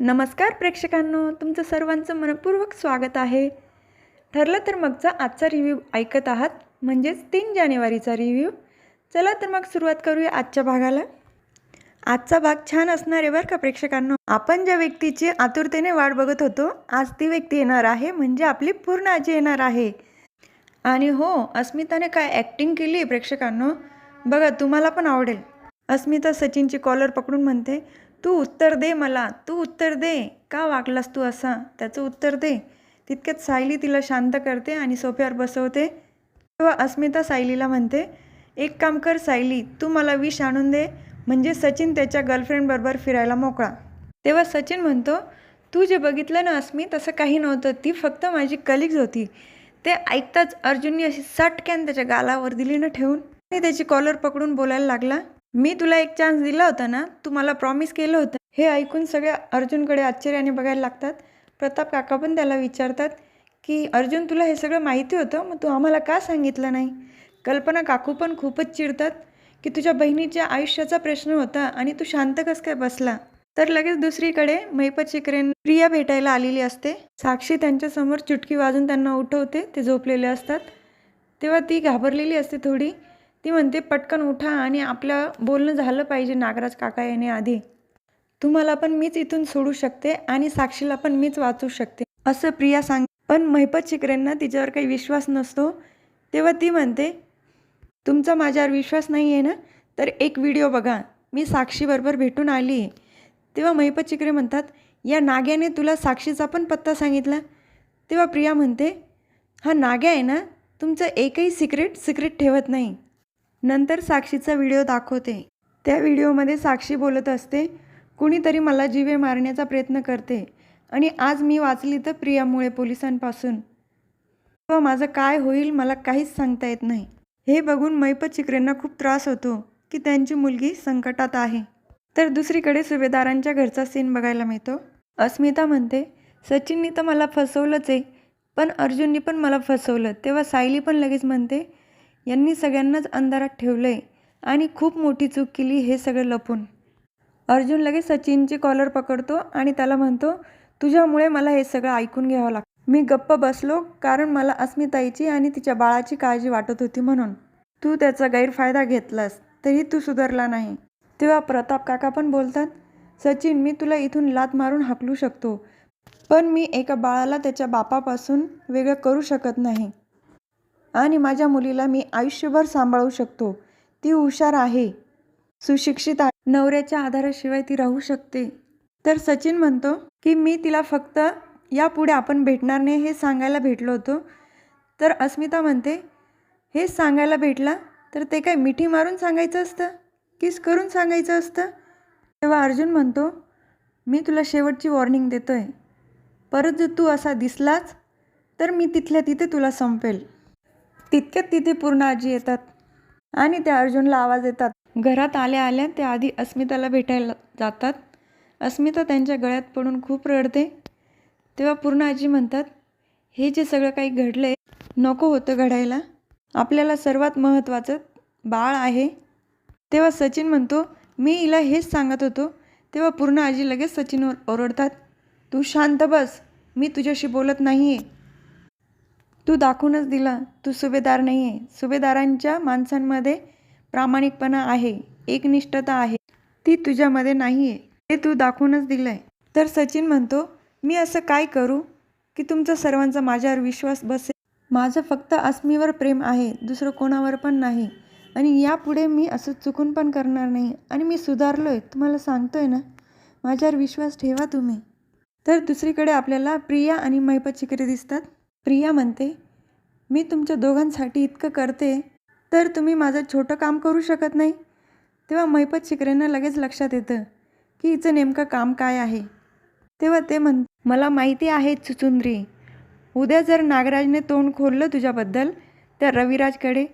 नमस्कार प्रेक्षकांनो, तुमचं सर्वांचं मनपूर्वक स्वागत आहे. ठरलं तर मगचा आजचा रिव्ह्यू ऐकत आहात, म्हणजेच 3 जानेवारीचा रिव्ह्यू. चला तर मग सुरुवात करूया आजच्या भागाला. आजचा भाग छान असणार आहे बरं का प्रेक्षकांनो. आपण ज्या व्यक्तीची आतुरतेने वाट बघत होतो, आज ती व्यक्ती येणार आहे, म्हणजे आपली पूर्ण आजी येणार आहे. आणि हो, अस्मिताने काय ॲक्टिंग केली आहे प्रेक्षकांनो, बघा तुम्हाला पण आवडेल. अस्मिता सचिनची कॉलर पकडून म्हणते, तू उत्तर दे मला, तू उत्तर दे, का वागलास तू असा, त्याचं उत्तर दे. तितक्यात सायली तिला शांत करते आणि सोफ्यावर बसवते. तेव्हा अस्मिता सायलीला म्हणते, एक काम कर सायली, तू मला विष आणून दे, म्हणजे सचिन त्याच्या गर्लफ्रेंडबरोबर फिरायला मोकळा. तेव्हा सचिन म्हणतो, तू जे बघितलं ना अस्मी, तसं काही नव्हतं, ती फक्त माझी कलिग्ज होती. ते ऐकताच अर्जुनने अशी सटक्यान त्याच्या गालावर दिली ना ठेवून, आणि त्याची कॉलर पकडून बोलायला लागला, मी तुला एक चान्स दिला होता ना, तू मला प्रॉमिस केलं होतं. हे ऐकून सगळे अर्जुनकडे आश्चर्याने बघायला लागतात. प्रताप काका पण त्याला विचारतात की अर्जुन, तुला हे सगळं माहिती होतं, मग तू आम्हाला का सांगितलं नाही. कल्पना काकू पण खूपच चिडतात की तुझ्या बहिणीच्या आयुष्याचा प्रश्न होता आणि तू शांत कस काय बसला. तर लगेच दुसरीकडे महिपत शिकरेन प्रिया भेटायला आलेली असते. साक्षी त्यांच्यासमोर चुटकी वाजून त्यांना उठवते, ते झोपलेले असतात. तेव्हा ती घाबरलेली असते थोडी. ती म्हणते, पटकन उठा आणि आपलं बोलणं झालं पाहिजे नागराज काका येण्याआधी. तुम्हाला पण मीच इथून सोडू शकते आणि साक्षीला पण मीच वाचू शकते, असं प्रिया सांग. पण महिपत शिकरेंना तिच्यावर काही विश्वास नसतो. तेव्हा ती म्हणते, तुमचा माझ्यावर विश्वास नाही आहे ना, तर एक व्हिडिओ बघा, मी साक्षीबरोबर भेटून आली आहे. तेव्हा महिपत शिकरे म्हणतात, या नाग्याने तुला साक्षीचा पण पत्ता सांगितला. तेव्हा प्रिया म्हणते, हा नाग्या आहे ना, तुमचं एकही सिक्रेट ठेवत नाही. नंतर साक्षीचा व्हिडिओ दाखवते. त्या व्हिडिओमध्ये साक्षी बोलत असते, कुणीतरी मला जीवे मारण्याचा प्रयत्न करते आणि आज मी वाचली तर प्रियामुळे पोलिसांपासून. तेव्हा माझं काय होईल मला काहीच सांगता येत नाही. हे बघून महिपत शिकरेंना खूप त्रास होतो की त्यांची मुलगी संकटात आहे. तर दुसरीकडे सुभेदारांच्या घरचा सीन बघायला मिळतो. अस्मिता म्हणते, सचिननी तर मला फसवलंच आहे, पण अर्जुननी पण मला फसवलं. तेव्हा सायली पण लगेच म्हणते, यांनी सगळ्यांनाच अंधारात ठेवलं आहे आणि खूप मोठी चूक केली हे सगळं लपून. अर्जुन लगेच सचिनची कॉलर पकडतो आणि त्याला म्हणतो, तुझ्यामुळे मला हे सगळं ऐकून घ्यावं लागतं. मी गप्प बसलो कारण मला अस्मिताईची आणि तिच्या बाळाची काळजी वाटत होती म्हणून. तू त्याचा गैरफायदा घेतलास तरी तू सुधारला नाही. तेव्हा प्रताप काका पण बोलतात, सचिन, मी तुला इथून लाथ मारून हाकलू शकतो, पण मी एका बाळाला त्याच्या बापापासून वेगळं करू शकत नाही. आणि माझ्या मुलीला मी आयुष्यभर सांभाळू शकतो. ती हुशार आहे, सुशिक्षित आहे, नवऱ्याच्या आधाराशिवाय ती राहू शकते. तर सचिन म्हणतो की मी तिला फक्त यापुढे आपण भेटणार नाही हे सांगायला भेटलो होतो. तर अस्मिता म्हणते, हेच सांगायला भेटला तर ते काय मिठी मारून सांगायचं असतं, किस करून सांगायचं असतं. तेव्हा अर्जुन म्हणतो, मी तुला शेवटची वॉर्निंग देतोय, परत जर तू असा दिसलाच तर मी तिथल्या तिथे तुला संपेल. तितक्यात तिथे पूर्ण आजी येतात आणि त्या अर्जुनला आवाज देतात. घरात आल्या आल्या ते आधी अस्मिताला भेटायला जातात. अस्मिता त्यांच्या गळ्यात पडून खूप रडते. तेव्हा पूर्ण आजी म्हणतात, हे जे सगळं काही घडलं आहे नको होतं घडायला, आपल्याला सर्वात महत्त्वाचं बाळ आहे. तेव्हा सचिन म्हणतो, मी हिला हेच सांगत होतो. तेव्हा पूर्ण आजी लगेच सचिनवर ओरडतात, तू शांत बस, मी तुझ्याशी बोलत नाही आहे. तू दाखवूनच दिला तू सुभेदार नाही आहे. सुभेदारांच्या माणसांमध्ये प्रामाणिकपणा आहे, एकनिष्ठता आहे, ती तुझ्यामध्ये नाही आहे, ते तू दाखवूनच दिलं आहे. तर सचिन म्हणतो, मी असं काय करू की तुमचा सर्वांचा माझ्यावर विश्वास बसेल. माझं फक्त अस्मीवर प्रेम आहे, दुसरं कोणावर पण नाही, आणि यापुढे मी असं चुकून पण करणार नाही आणि मी सुधारलो आहे, तुम्हाला सांगतो आहे ना, माझ्यावर विश्वास ठेवा तुम्ही. तर दुसरीकडे आपल्याला प्रिया आणि महिपत शिकरे दिसतात. प्रिया म्हणते, मी तुमच्या दोघांसाठी इतकं करते तर तुम्ही माझं छोटं काम करू शकत नाही. तेव्हा महिपत शिकरेंना लगेच लक्षात येतं की हिचं नेमकं काम काय आहे. तेव्हा ते मला माहिती आहे चुचुंद्री, उद्या जर नागराजने तोंड खोललं तुझ्याबद्दल त्या रविराजकडे,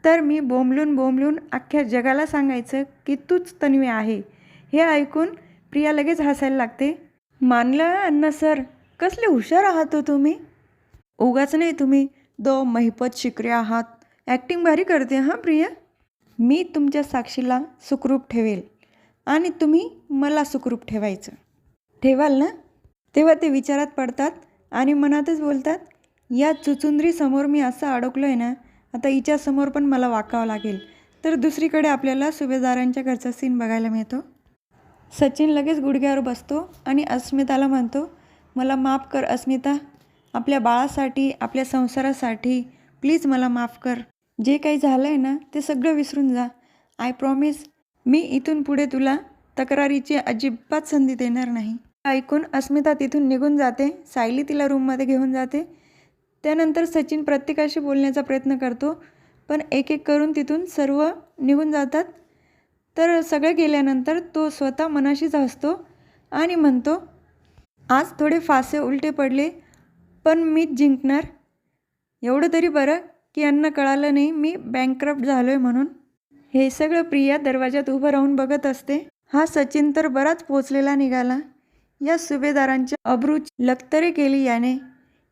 तर मी बोंबलून अख्ख्या जगाला सांगायचं की तूच तन्वी आहे. हे ऐकून प्रिया लगेच हसायला लागते. मानलं अण्णा सर, कसले हुशार आहात हो तुम्ही. उगाच नाही, तुम्ही महिपत शिकरे आहात. ॲक्टिंग भारी करते हां प्रिया. मी तुमच्या साक्षीला सुखरूप ठेवेल आणि तुम्ही मला सुखरूप ठेवायचं, ठेवाल ना? तेव्हा ते विचारात पडतात आणि मनातच बोलतात, या चुचुंदरीसमोर मी असं अडकलो आहे ना, आता हिच्यासमोर पण मला वाकावं लागेल. तर दुसरीकडे आपल्याला सुभेदारांच्या घरचा सीन बघायला मिळतो. सचिन लगेच गुडघ्यावर बसतो आणि अस्मिताला म्हणतो, मला माफ कर अस्मिता, आपल्या बाळासाठी, आपल्या संसारासाठी प्लीज मला माफ कर. जे काही झालं आहे ना ते सगळं विसरून जा. आय प्रॉमिस, मी इथून पुढे तुला तक्रारीची अजिबात संधी देणार नाही. ऐकून अस्मिता तिथून निघून जाते. सायली तिला रूममध्ये घेऊन जाते. त्यानंतर सचिन प्रत्येकाशी बोलण्याचा प्रयत्न करतो, पण एक एक करून तिथून सर्व निघून जातात. तर सगळे गेल्यानंतर तो स्वतः मनाशीच हसतो आणि म्हणतो, आज थोडे फासे उलटे पडले, पण मीच जिंकणार. एवढं तरी बरं की यांना कळालं नाही मी बँकरप्ट झालो आहे म्हणून. हे सगळं प्रिया दरवाजात उभं राहून बघत असते. हा सचिन तर बराच पोचलेला निघाला. या सुभेदारांच्या अब्रूची लक्तरे केली याने.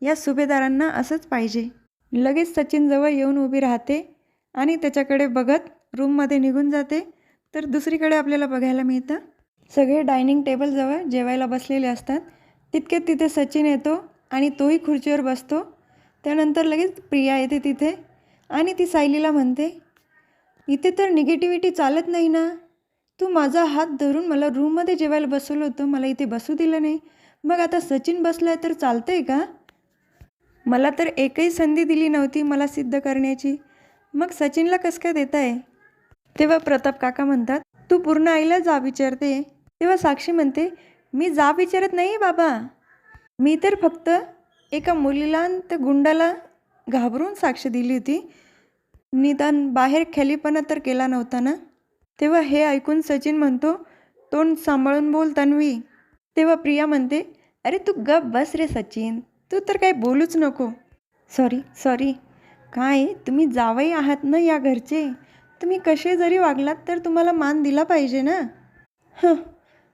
या सुभेदारांना असंच पाहिजे. लगेच सचिन जवळ येऊन उभी राहते आणि त्याच्याकडे बघत रूममध्ये निघून जाते. तर दुसरीकडे आपल्याला बघायला मिळतं, सगळे डायनिंग टेबलजवळ जेवायला बसलेले असतात. तितक्यात तिथे सचिन येतो आणि तोही खुर्चीवर बसतो. त्यानंतर लगेच प्रिया येते तिथे आणि ती सायलीला म्हणते, इथे तर निगेटिव्हिटी चालत नाही ना. तू माझा हात धरून मला रूममध्ये जेवायला बसवलं होतं, मला इथे बसू दिलं नाही. मग आता सचिन बसला आहे तर चालतं आहे का? मला तर एकही संधी दिली नव्हती मला सिद्ध करण्याची, मग सचिनला कसं काय देत आहे? तेव्हा प्रताप काका म्हणतात, तू पूर्ण आईला जाब विचारते. तेव्हा साक्षी म्हणते, मी जाब विचारत नाही बाबा, मी तर फक्त एका मुलीला आणि त्या गुंडाला घाबरून साक्ष दिली होती. निदान बाहेर खेलीपणा तर केला नव्हता ना. तेव्हा हे ऐकून सचिन म्हणतो, तोंड सांभाळून बोल तन्वी. तेव्हा प्रिया म्हणते, अरे तू गप बस रे सचिन, तू तर काही बोलूच नको. सॉरी काय तुम्ही जावई आहात ना या घरचे, तुम्ही कसे जरी वागलात तर तुम्हाला मान दिला पाहिजे ना.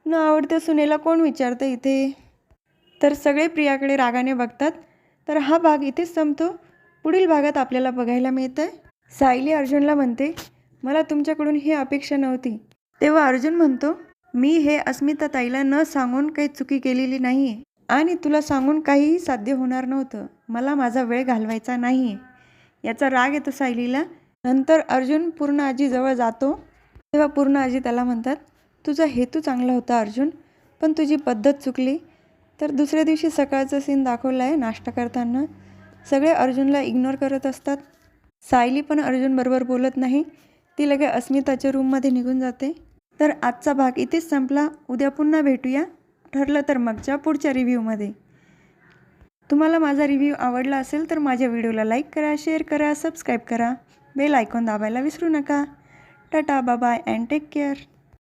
न आवडत्या सुनेला कोण विचारतं इथे. तर सगळे प्रियाकडे रागाने बघतात. तर हा भाग इथेच संपतो. पुढील भागात आपल्याला बघायला मिळतं आहे, सायली अर्जुनला म्हणते, मला तुमच्याकडून ही अपेक्षा नव्हती. तेव्हा अर्जुन म्हणतो, मी हे अस्मिता ताईला न सांगून काही चुकी केलेली नाही आहे आणि तुला सांगून काहीही साध्य होणार नव्हतं. मला माझा वेळ घालवायचा नाही आहे. याचा राग येतो सायलीला. नंतर अर्जुन पूर्ण आजीजवळ जातो. तेव्हा पूर्ण आजी त्याला म्हणतात, तुझा हेतू चांगला होता अर्जुन, पण तुझी पद्धत चुकली. तर दुसऱ्या दिवशी सकाळचं सीन दाखवलं आहे. नाश्ता करताना सगळे अर्जुनला इग्नोर करत असतात. सायली पण अर्जुनबरोबर बोलत नाही. ती लगे अस्मिताच्या रूममध्ये निघून जाते. तर आजचा भाग इथेच संपला. उद्या पुन्हा भेटूया, ठरलं तर मगच्या पुढच्या रिव्ह्यूमध्ये. तुम्हाला माझा रिव्ह्यू आवडला असेल तर माझ्या व्हिडिओला लाईक करा, शेअर करा, सबस्क्राईब करा, बेल आयकॉन दाबायला विसरू नका. Tata, bye bye and take care.